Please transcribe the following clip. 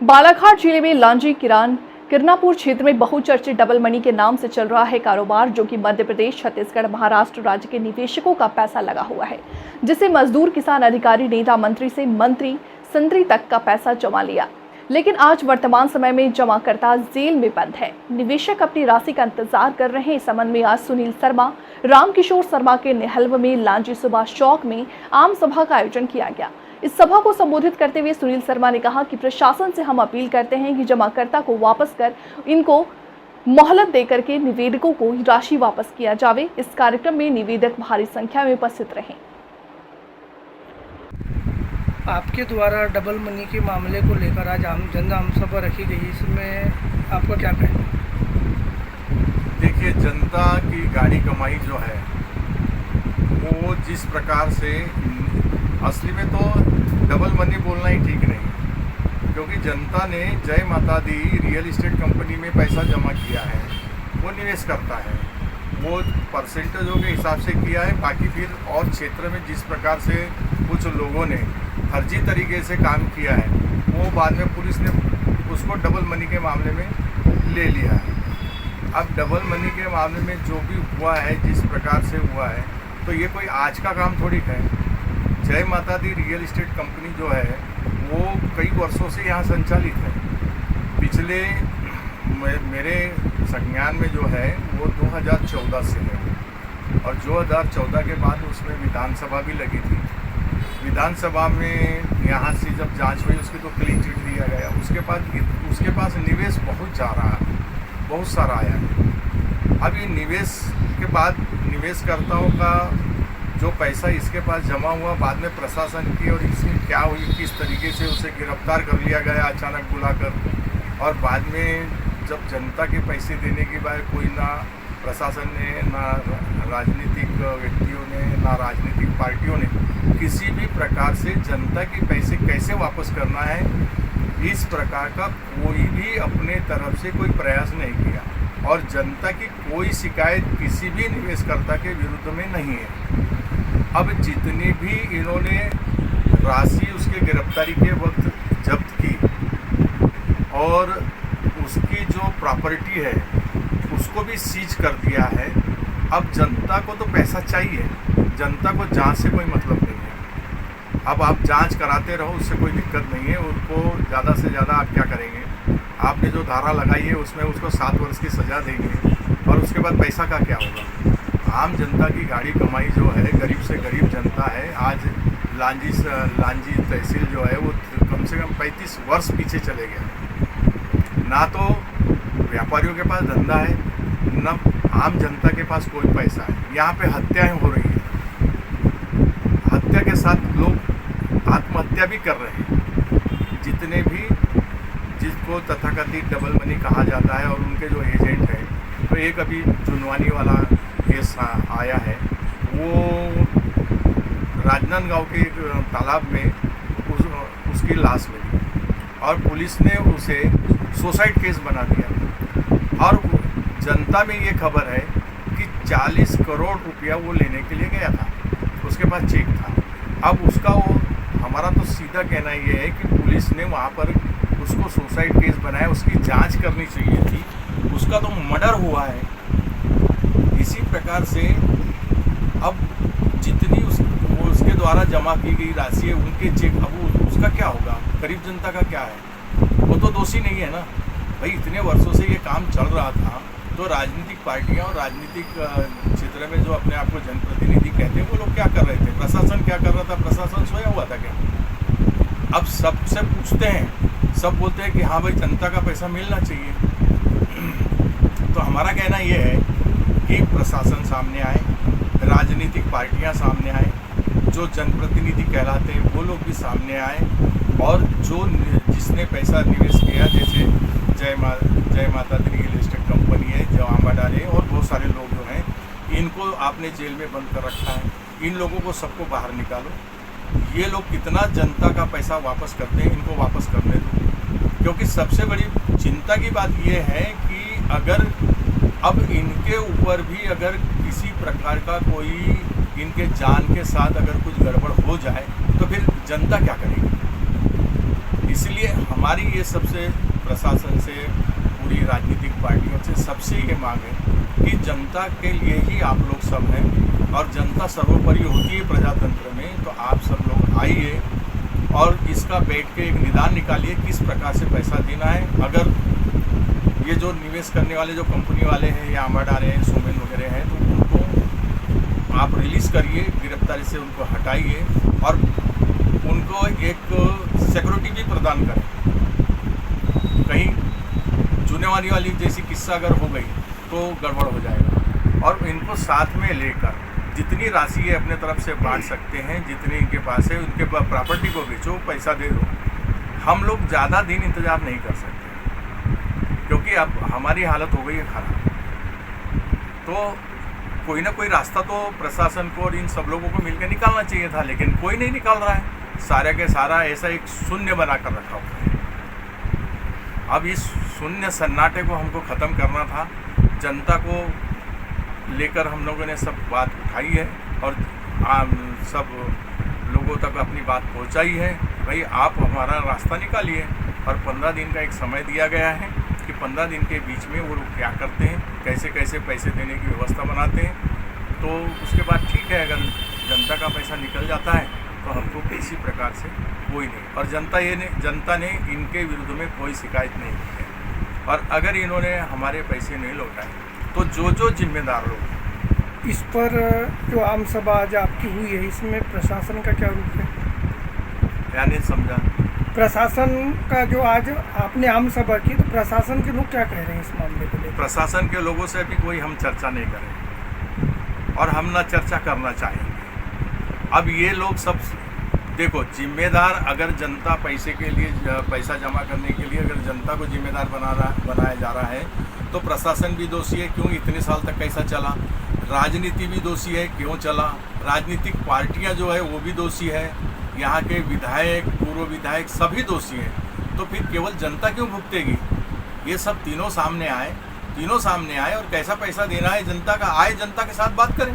बालाघाट जिले में लांजी किरनापुर क्षेत्र में बहुचर्चित डबल मनी के नाम से चल रहा है कारोबार, जो कि मध्य प्रदेश, छत्तीसगढ़, महाराष्ट्र राज्य के निवेशकों का पैसा लगा हुआ है, जिसे मजदूर, किसान, अधिकारी, नेता, मंत्री से मंत्री संतरी तक का पैसा जमा लिया। लेकिन आज वर्तमान समय में जमाकर्ता जेल में बंद है। निवेशक अपनी राशि का इंतजार कर रहे हैं। इस संबंध में आज सुनील शर्मा, रामकिशोर शर्मा के निहल्व में लांजी सुभाष चौक में आम सभा का आयोजन किया गया। इस सभा को संबोधित करते हुए सुनील शर्मा ने कहा कि प्रशासन से हम अपील करते हैं कि जमाकर्ता को वापस कर इनको मोहलत देकर के निवेदकों को राशि वापस किया जावे। इस कार्यक्रम में निवेदक भारी संख्या में उपस्थित रहे। आपके द्वारा डबल मनी के मामले को लेकर आज जन आम सभा रखी गई, इसमें आपका क्या कहना है? देखिए, जनता की गाड़ी कमाई जो है वो जिस प्रकार से, असली में तो डबल मनी बोलना ही ठीक नहीं, क्योंकि जनता ने जय माता दी रियल इस्टेट कंपनी में पैसा जमा किया है, वो निवेश करता है, वो परसेंटेजों के हिसाब से किया है। बाकी फिर और क्षेत्र में जिस प्रकार से कुछ लोगों ने फर्जी तरीके से काम किया है, वो बाद में पुलिस ने उसको डबल मनी के मामले में ले लिया है। अब डबल मनी के मामले में जो भी हुआ है, जिस प्रकार से हुआ है, तो ये कोई आज का काम थोड़ी है। जय माता दी रियल इस्टेट कंपनी जो है वो कई वर्षों से यहाँ संचालित है। पिछले मेरे संज्ञान में जो है वो 2014 से है, और 2014 के बाद उसमें विधानसभा भी लगी थी। विधानसभा में यहाँ से जब जांच हुई, उसकी तो क्लीन चिट दिया गया। उसके पास निवेश बहुत सारा आया है। अब ये निवेश के बाद निवेशकर्ताओं का जो पैसा इसके पास जमा हुआ, बाद में प्रशासन की और इसमें क्या हुई, किस तरीके से उसे गिरफ्तार कर लिया गया अचानक बुलाकर, और बाद में जब जनता के पैसे देने के बाद कोई ना प्रशासन ने, ना राजनीतिक व्यक्तियों ने, ना राजनीतिक पार्टियों ने किसी भी प्रकार से जनता के पैसे कैसे वापस करना है, इस प्रकार का कोई भी अपने तरफ से कोई प्रयास नहीं किया, और जनता की कोई शिकायत किसी भी निवेशकर्ता के विरुद्ध में नहीं है। अब जितनी भी इन्होंने राशि उसके गिरफ्तारी के वक्त जब्त की और उसकी जो प्रॉपर्टी है उसको भी सीज कर दिया है। अब जनता को तो पैसा चाहिए, जनता को जांच से कोई मतलब नहीं है। अब आप जांच कराते रहो, उससे कोई दिक्कत नहीं है। उनको ज़्यादा से ज़्यादा आप क्या करेंगे, आपने जो धारा लगाई है उसमें उसको 7 वर्ष की सज़ा देंगे, और उसके बाद पैसा का क्या होगा? आम जनता की गाड़ी कमाई जो है, गरीब से गरीब जनता है। आज लांजी तहसील जो है वो कम से कम 35 वर्ष पीछे चले गए। ना तो व्यापारियों के पास धंधा है, ना आम जनता के पास कोई पैसा है। यहाँ पे हत्याएं हो रही हैं, हत्या के साथ लोग आत्महत्या भी कर रहे हैं। जितने भी जिसको तथाकथित डबल मनी कहा जाता है और उनके जो एजेंट हैं, तो एक अभी चुनवानी वाला केस आया है, वो राजनांदगांव के तालाब में उसकी लाश मिली और पुलिस ने उसे सुसाइड केस बना दिया। और जनता में ये खबर है कि 40 करोड़ रुपया वो लेने के लिए गया था, उसके पास चेक था। अब उसका हमारा तो सीधा कहना ये है कि पुलिस ने वहाँ पर उसको सुसाइड केस बनाया, उसकी जांच करनी चाहिए थी। उसका तो मर्डर हुआ है। इसी प्रकार से अब जितनी उसके द्वारा जमा की गई राशि है, उनके चेक, अब उसका क्या होगा? गरीब जनता का क्या है? वो तो दोषी नहीं है ना भाई। इतने वर्षों से ये काम चल रहा था, तो राजनीतिक पार्टियां और राजनीतिक क्षेत्र में जो अपने आप को जनप्रतिनिधि कहते हैं, वो लोग क्या कर रहे थे? प्रशासन क्या कर रहा था? प्रशासन सोया हुआ था क्या? अब सबसे पूछते हैं, सब बोलते हैं कि हाँ भाई, जनता का पैसा मिलना चाहिए। तो हमारा कहना ये है कि प्रशासन सामने आए, राजनीतिक पार्टियां सामने आए, जो जनप्रतिनिधि कहलाते हैं वो लोग भी सामने आए, और जिसने पैसा निवेश किया, जैसे जय माता दी रियल एस्टेट कंपनी है, जो आंबा डाले, और बहुत सारे लोग जो हैं, इनको आपने जेल में बंद कर रखा है। इन लोगों को सबको बाहर निकालो। ये लोग कितना जनता का पैसा वापस करते हैं, इनको वापस करने दो। क्योंकि सबसे बड़ी चिंता की बात यह है कि अगर अब इनके ऊपर भी अगर किसी प्रकार का कोई इनके जान के साथ अगर कुछ गड़बड़ हो जाए, तो फिर जनता क्या करेगी? इसलिए हमारी ये सबसे प्रशासन से, पूरी राजनीतिक पार्टियों से सबसे ये मांग है कि जनता के लिए ही आप लोग सब हैं और जनता सर्वोपरि होती है प्रजातंत्र में। तो आप सब लोग आइए और इसका बैठ के एक निदान निकालिए किस प्रकार से पैसा देना है। अगर ये जो निवेश करने वाले जो कंपनी वाले हैं या आंबाडारे हैं, सोमेन वगैरह हैं, तो उनको आप रिलीज़ करिए, गिरफ्तारी से उनको हटाइए और उनको एक सिक्योरिटी भी प्रदान करें। कहीं चुनेवानी वाली जैसी किस्सा अगर हो गई तो गड़बड़ हो जाएगा। और इनको साथ में लेकर जितनी राशि है अपने तरफ से बांट सकते हैं, जितनी इनके पास है उनके प्रॉपर्टी को बेचो, पैसा दे दो। हम लोग ज़्यादा दिन इंतज़ार नहीं कर सकते क्योंकि अब हमारी हालत हो गई है खराब। तो कोई ना कोई रास्ता तो प्रशासन को और इन सब लोगों को मिलकर निकालना चाहिए था, लेकिन कोई नहीं निकाल रहा है। सारे के सारा ऐसा एक शून्य बना कर रखा हुआ है। अब इस शून्य सन्नाटे को हमको ख़त्म करना था। जनता को लेकर हम लोगों ने सब बात उठाई है और सब लोगों तक अपनी बात पहुंचाई है। भाई आप हमारा रास्ता निकालिए और 15 दिन का एक समय दिया गया है कि 15 दिन के बीच में वो लोग क्या करते हैं, कैसे कैसे पैसे देने की व्यवस्था बनाते हैं। तो उसके बाद ठीक है, अगर जनता का पैसा निकल जाता है तो हमको किसी प्रकार से कोई नहीं, और जनता ने इनके विरुद्ध में कोई शिकायत नहीं की है। और अगर इन्होंने हमारे पैसे नहीं लौटाए तो जो जिम्मेदार लोग इस पर जो आम सभा आज आपकी हुई है, इसमें प्रशासन का क्या रूप है? यानी समझा, प्रशासन का जो आज आपने आम सभा की, तो प्रशासन के लोग क्या कह रहे हैं इस मामले को लेकर? प्रशासन के लोगों से अभी कोई हम चर्चा नहीं करें और हम ना चर्चा करना चाहेंगे। अब ये लोग सब देखो, जिम्मेदार अगर जनता पैसे के लिए, पैसा जमा करने के लिए अगर जनता को जिम्मेदार बनाया जा रहा है तो प्रशासन भी दोषी है, क्यों इतने साल तक कैसा चला। राजनीति भी दोषी है, क्यों चला। राजनीतिक पार्टियां जो है वो भी दोषी है, यहाँ के विधायक, पूर्व विधायक सभी दोषी हैं। तो फिर केवल जनता क्यों भुगतेगी? ये सब तीनों सामने आए और कैसा पैसा देना है जनता का, आए जनता के साथ बात करें।